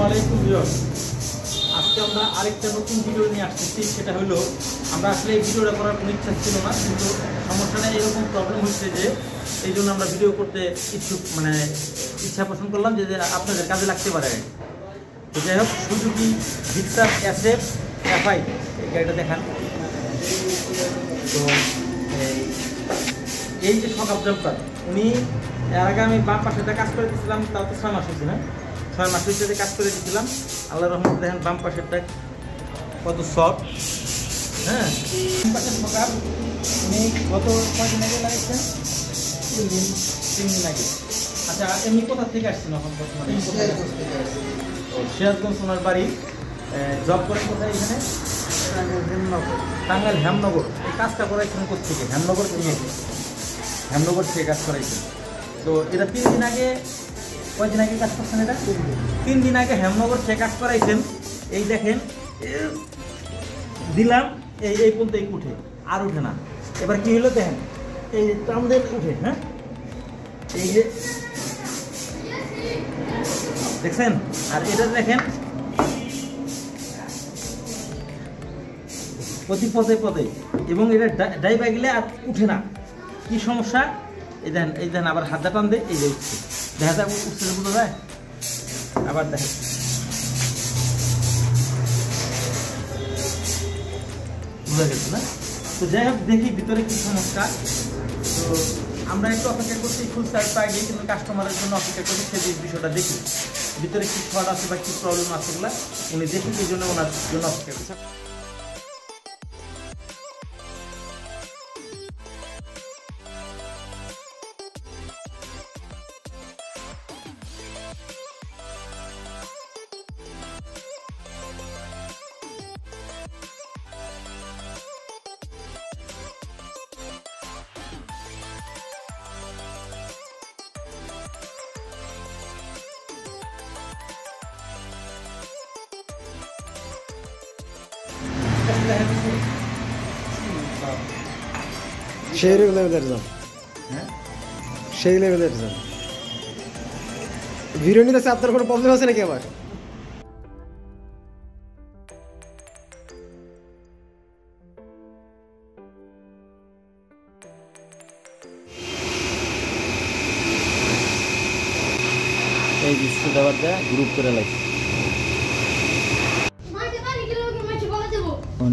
আলাইকুম ভিউয়ার্স, আজকে আমরা আরেকটা নতুন ভিডিও নিয়ে আসতেছি। সেটা হলো আমরা আসলে এই ভিডিওটা করার কোনো ইচ্ছা ছিল না, কিন্তু সমস্যাটা এরকম প্রবলেম হচ্ছে যে এই জন্য আমরা ভিডিও করতে ইচ্ছা পোষণ করলাম যে আপনাদের কাজে লাগতে পারে। তো যাই হোক, সুজুকি জিক্সার SF FI এই গাড়িটা দেখান। তো এই যে সকাল জবকার উনি এর আগে আমি বাম পাশেটা কাজ করে দিয়েছিলাম, তাও তো 6 মাস হয়েছে না, 6 মাস হয়েছে কাজ করে দিয়েছিলাম। আল্লাহ রহমতে দেখেন বাম পাশেরটা কত সফট। হ্যাঁ, বাম পাশের সকাল উনি গত কয়দিন আগে লাগাইছেন? 3 দিন আগে। আচ্ছা, এমনি কোথা থেকে আসছেন এখন বর্তমানে? সিরাজগঞ্জ ওনার বাড়ি। জব করেন কোথায়? এখানে টাঙ্গাইল হেমনগর। এই কাজটা করাইছেন কোথেকে? হেমনগর থেকে। হেমনগর থেকে কাজ করাইছেন। তো এটা 3 দিন আগে, কয়দিন আগে কাজ করছেন? এটা 3 দিন আগে হেমনগর থেকে কাজ করাইছেন। এই দেখেন দিলাম, এই পর্যন্ত এই উঠে আর উঠে না। এবার কি হলো দেখেন, এই টামদের উঠে। হ্যাঁ, এই যে দেখছেন, আর এটা দেখেন প্রতি পদে পদে, এবং এটা ডাইবা গেলে আর উঠে না। কি সমস্যা? এই দেখেন আবার হাতটা টান দেয়, এই যে উঠছে। দেখা যায় উঠছে, বোঝা যায়। আবার দেখেন, বোঝা গেছে না? তো যাই হোক, দেখি ভিতরে কি সমস্যা। তো আমরা একটু অপেক্ষা করছি, ফুল সার্ভিস পাই গিয়ে, কিন্তু কাস্টমারের জন্য অপেক্ষা করি। সেই বিষয়টা দেখি ভিতরে কি ফল্ট আছে বা কি প্রবলেম আছে, এগুলা উনি দেখি, এই জন্য ওনার জন্য অপেক্ষা করছি। সেই লেভেলের যান, সেই লেভেলের যান। ভিডিও নিতে আপনার কোনো প্রবলেম আছে নাকি? আবার এই বিস্কুট আবার দেয় গ্রুপ করে লাগছে,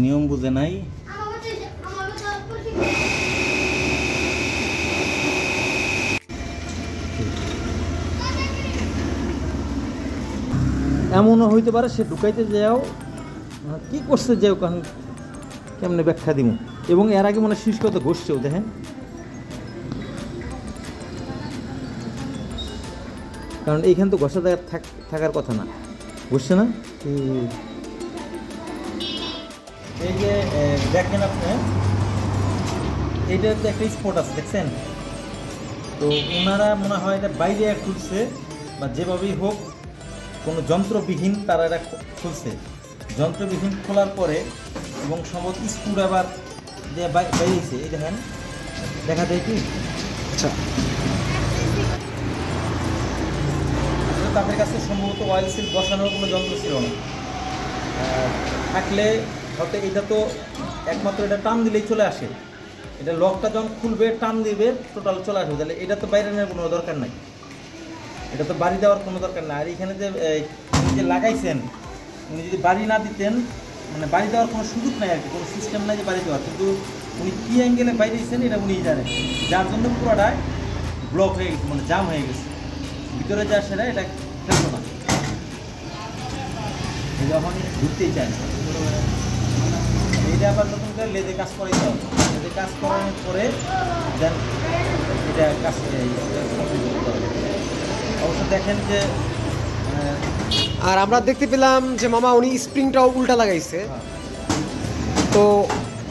নিয়ম বুঝে নাই। এমনও হইতে পারে সে ঢুকাইতে যাও কি করছে, যাও কারণ কেমনে ব্যাখ্যা দিব। এবং এর আগে মনে শীর্ষ কত ঘষছেও, দেখেন। কারণ এইখানে তো ঘষা থাকার কথা না, ঘষছে না। এই যে দেখেন আপনি, এইটাতে একটা স্পট আছে, দেখছেন? তো ওনারা মনে হয় এটা বাইরে খুলছে, বা যেভাবেই হোক কোনো যন্ত্রবিহীন তারা এটা খুলছে। যন্ত্রবিহীন খোলার পরে এবং সম্ভবত স্ক্রু আবার যে বাইরেছে, এই দেখেন, দেখা যায় কি? আচ্ছা, তাদের কাছে সম্ভবত অয়েল সিল বসানোর কোনো যন্ত্র ছিল না। থাকলে হয়তো এটা তো একমাত্র এটা টান দিলেই চলে আসে। এটা লকটা যখন খুলবে, টান দিবে, টোটাল চলে আসবে। তাহলে এটা তো বাইরে নেওয়ার কোনো দরকার নাই, এটা তো বাড়ি দেওয়ার কোনো দরকার নাই। আর এখানে যে লাগাইছেন, উনি যদি বাড়ি না দিতেন, মানে বাড়ি দেওয়ার কোনো সুযোগ নাই আর কি, কোনো সিস্টেম নাই যে বাড়ি দেওয়ার। কিন্তু উনি কী অ্যাঙ্গেলে বাইরে দিয়েছেন এটা উনি জানেন, যার জন্য পুরোটাই ব্লক হয়ে গেছে, মানে জাম হয়ে গেছে। ভিতরে যা সেটা এটা ফেলতো না, যখন ঘুরতেই চায় না। এইটা আবার নতুন করে লেদে কাজ করাইতে হবে। লেদে কাজ করানোর পরে দেন এটা কাজ করতে হবে। অবশ্য দেখেন যে, আর আমরা দেখতে পেলাম যে মামা উনি স্প্রিংটাও উল্টা লাগাইছে। তো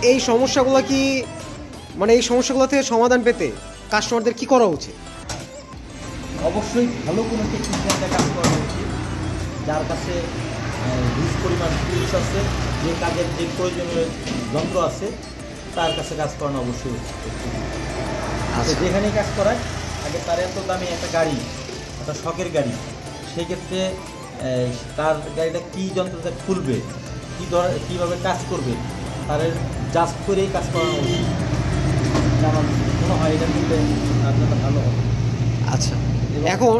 এই সমস্যাগুলো কি, মানে এই সমস্যাগুলো থেকে সমাধান পেতে কাস্টমারদের কি করা উচিত? অবশ্যই ভালো কোনো টেকনিশিয়ানটা কাজ করা উচিত, যার কাছে হিউজ পরিমাণ টুলস আছে, যে কাজের যে প্রয়োজনীয় যন্ত্র আছে, তার কাছে কাজ করানো অবশ্যই উচিত। আচ্ছা, যেখানেই কাজ করায় আগে তার এত দামি একটা গাড়ি, একটা শখের গাড়ি, সেই ক্ষেত্রে তার গাড়িটা কী যন্ত্রতে খুলবে, কীভাবে কাজ করবে, তার জাস্ট করেই কাজ করানো উচিত। আমার মনে হয় এটা করলে তার জন্য ভালো হবে। আচ্ছা, এখন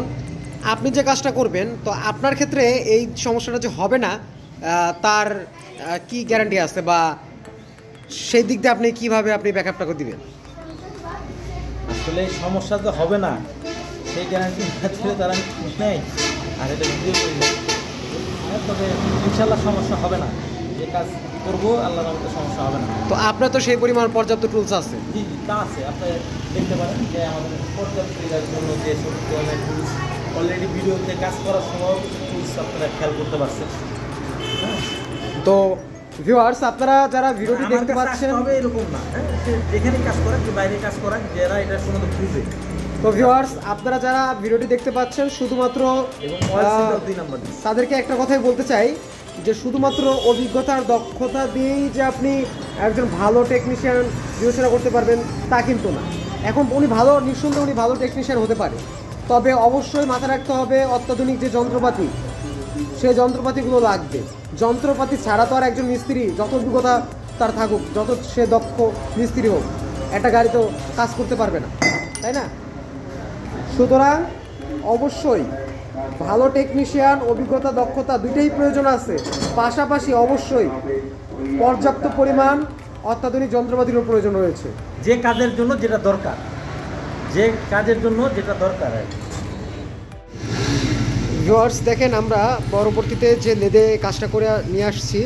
আপনি যে কাজটা করবেন, তো আপনার ক্ষেত্রে এই সমস্যাটা যে হবে না তার কি গ্যারান্টি আছে, বা সেই দিক দিয়ে আপনি কিভাবে আপনি ব্যাকআপটা করে দিবেন? আসলে সমস্যা তো হবে না সেই গ্যারান্টি ছিল তারা নেই, আর এটা ভিডিও করি না। তবে ইনশাল্লাহ সমস্যা হবে না, যে কাজ করবো আল্লাহর রহমতে সমস্যা হবে না। তো আপনার তো সেই পরিমাণ পর্যাপ্ত টুলস আছে। জি জি, তা আছে। আপনি দেখতে পারেন যে আমাদের পর্যাপ্ত এটার জন্য যে সব ধরনের টুলস অলরেডি ভিডিওতে কাজ করার সময় টুলস আপনারা খেয়াল করতে পারছেন। হ্যাঁ, তো ভিউয়ার্স, আপনারা যারা ভিডিওটি আমার দেখতে কাছে পাচ্ছেন, আসতে হবে এরকম না, হ্যাঁ, যেখানে কাজ করাক যে বাইরে কাজ করাক, যারা এটা সম্বন্ধে বুঝে। তো ভিউয়ার্স, আপনারা যারা ভিডিওটি দেখতে পাচ্ছেন, শুধুমাত্র এবং ওয়াল সিটার 2 নাম্বার দিন। তাদেরকে একটা কথাই বলতে চাই যে শুধুমাত্র অভিজ্ঞতার দক্ষতা দিয়েই যে আপনি একজন ভালো টেকনিশিয়ান বিবেচনা করতে পারবেন তা কিন্তু না। এখন উনি ভালো, নিঃসন্দেহে উনি ভালো টেকনিশিয়ান হতে পারে, তবে অবশ্যই মাথায় রাখতে হবে অত্যাধুনিক যে যন্ত্রপাতি, সেই যন্ত্রপাতিগুলো লাগবে। যন্ত্রপাতি ছাড়া তো আর একজন মিস্ত্রি যত অভিজ্ঞতা তার থাকুক, যত সে দক্ষ মিস্ত্রি হোক, একটা গাড়ি তো কাজ করতে পারবে না, তাই না? সুতরাং অবশ্যই ভালো টেকনিশিয়ান, অভিজ্ঞতা, দক্ষতা দুইটাই প্রয়োজন আছে, পাশাপাশি অবশ্যই পর্যাপ্ত পরিমাণ অত্যাধুনিক যন্ত্রপাতিরও প্রয়োজন রয়েছে। যে কাজের জন্য যেটা দরকার, যে কাজের জন্য যেটা দরকার আর কি। ভিউয়ার্স দেখেন, আমরা পরবর্তীতে যে লেদে কাজটা করে নিয়ে আসছি,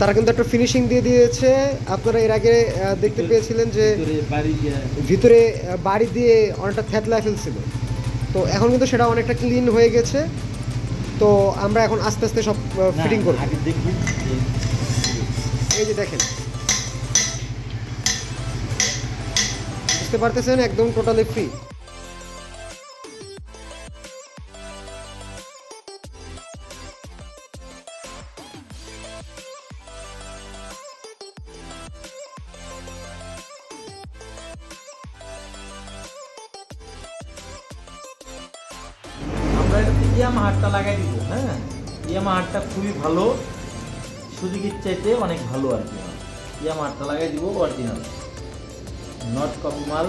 তারা কিন্তু একটা ফিনিশিং দিয়ে দিয়েছে। আপনারা এর আগে দেখতে পেয়েছিলেন যে ভিতরে বাড়ি দিয়ে অনেকটা থেতলা ফেলছিল, তো এখন কিন্তু সেটা অনেকটা ক্লিন হয়ে গেছে। তো আমরা এখন আস্তে আস্তে সব ফিটিং করব। আগে দেখবি এই যে দেখেন, বুঝতে পারতেছেন, একদম টোটালি ফ্রি। আমরা ইয়ামা হাটটা লাগাই দিব। হ্যাঁ, ইয়ামা হাটটা খুবই ভালো, সুজুকির চাইতে অনেক ভালো আর কি। ইয়ামা হাটটা লাগাই দিব, অরিজিনাল, নট কপি মাল।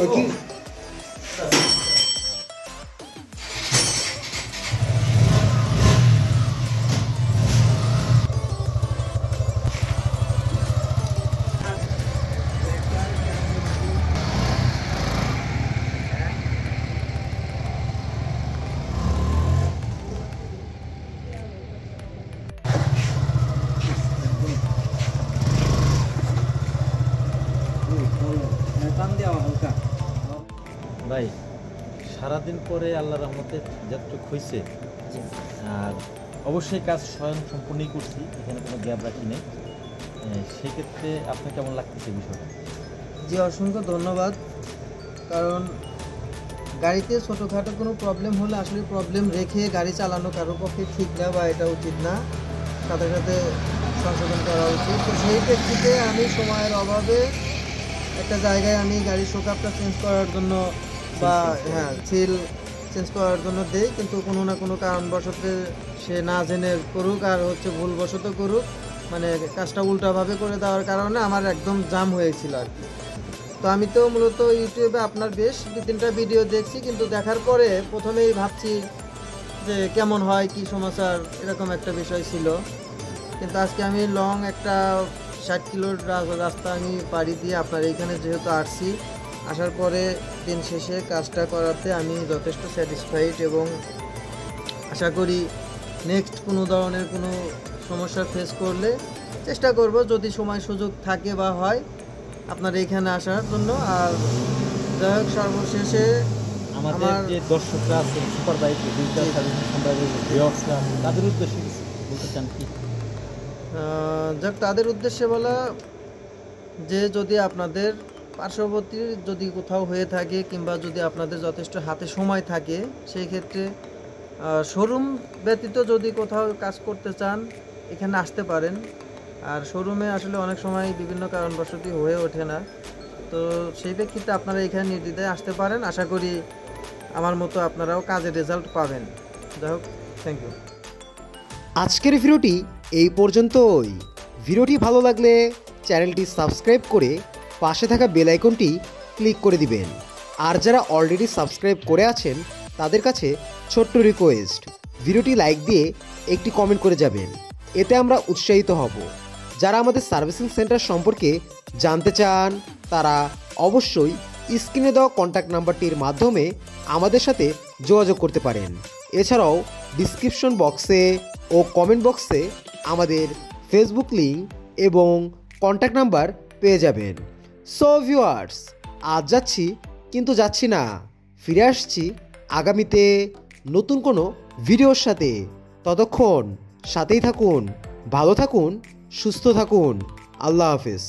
ওই কি ভাই, সারাদিন পরে আল্লাহ রহমতে যতটুকু হয়েছে, আর অবশ্যই কাজ স্বয়ং সম্পূর্ণই করছি, এখানে কোনো গ্যাপ রাখি নেই। সেক্ষেত্রে আপনার কেমন লাগতেছে বিষয়টা? জি, অসংখ্য ধন্যবাদ। কারণ গাড়িতে ছোটোখাটো কোনো প্রবলেম হলে আসলে প্রবলেম রেখে গাড়ি চালানো কারোর পক্ষে ঠিক না, বা এটা উচিত না, সাথে সাথে সংশোধন করা উচিত। তো সেই প্রেক্ষিতে আমি সময়ের অভাবে একটা জায়গায় আমি গাড়ির শোকআপটা চেঞ্জ করার জন্য, বা হ্যাঁ, সিল চেঞ্জ করার জন্য দেই, কিন্তু কোনো না কোনো কারণবশত সে না জেনে করুক আর ভুলবশত করুক, মানে কাজটা উল্টাভাবে করে দেওয়ার কারণে আমার একদম জাম হয়েছিল আর কি। তো আমি তো মূলত ইউটিউবে আপনার বেশ 2-3টা ভিডিও দেখছি, কিন্তু দেখার পরে প্রথমেই ভাবছি যে কেমন হয় কি সমাচার, এরকম একটা বিষয় ছিল। কিন্তু আজকে আমি লং একটা 60 কিলোর রাস্তা আমি পাড়ি দিয়ে আপনার এইখানে যেহেতু আসছি, আসার পরে দিন শেষে কাজটা করাতে আমি যথেষ্ট স্যাটিসফাইড এবং আশা করি নেক্সট কোনো ধরনের কোনো সমস্যা ফেস করলে চেষ্টা করব যদি সময় সুযোগ থাকে বা হয় আপনার এইখানে আসার জন্য। আর যাই হোক, সর্বশেষে আমাদের যে দর্শকরা আছে সুপার বাইক ডিজিটাল সার্ভিস সম্প্রদায়ের ভিউয়ার্সরা, তাদের উদ্দেশ্যে কিছু বলতে চান কি? যাক, তাদের উদ্দেশ্যে বলা যে যদি আপনাদের পার্শ্ববর্তী যদি কোথাও হয়ে থাকে কিংবা যদি আপনাদের যথেষ্ট হাতে সময় থাকে, সেই ক্ষেত্রে শোরুম ব্যতীত যদি কোথাও কাজ করতে চান এখানে আসতে পারেন। আর শোরুমে আসলে অনেক সময় বিভিন্ন কারণবশত হয়ে ওঠে না, তো সেই প্রেক্ষিতে আপনারা এখানে নির্দ্বিধায় আসতে পারেন। আশা করি আমার মতো আপনারাও কাজের রেজাল্ট পাবেন। যাই হোক, থ্যাংক ইউ। আজকের ভিডিওটি এই পর্যন্তই। ভিডিওটি ভালো লাগলে চ্যানেলটি সাবস্ক্রাইব করে পাশে থাকা বেল আইকনটি ক্লিক করে দিবেন। আর যারা অলরেডি সাবস্ক্রাইব করে আছেন তাদের কাছে ছোট্ট রিকোয়েস্ট, ভিডিওটি লাইক দিয়ে একটি কমেন্ট করে যাবেন, এতে আমরা উৎসাহিত হব। যারা আমাদের সার্ভিসিং সেন্টার সম্পর্কে জানতে চান তারা অবশ্যই স্ক্রিনে দেওয়া কন্ট্যাক্ট নাম্বারটির মাধ্যমে আমাদের সাথে যোগাযোগ করতে পারেন। এছাড়াও ডিসক্রিপশন বক্সে ও কমেন্ট বক্সে আমাদের ফেসবুক লিঙ্ক এবং কন্ট্যাক্ট নাম্বার পেয়ে যাবেন। সো ভিউয়ার্স, আজ যাচ্ছি কিন্তু যাচ্ছি না, ফিরে আসছি আগামীতে নতুন কোনো ভিডিওর সাথে। ততক্ষণ সাথেই থাকুন, ভালো থাকুন, সুস্থ থাকুন। আল্লাহ হাফেজ।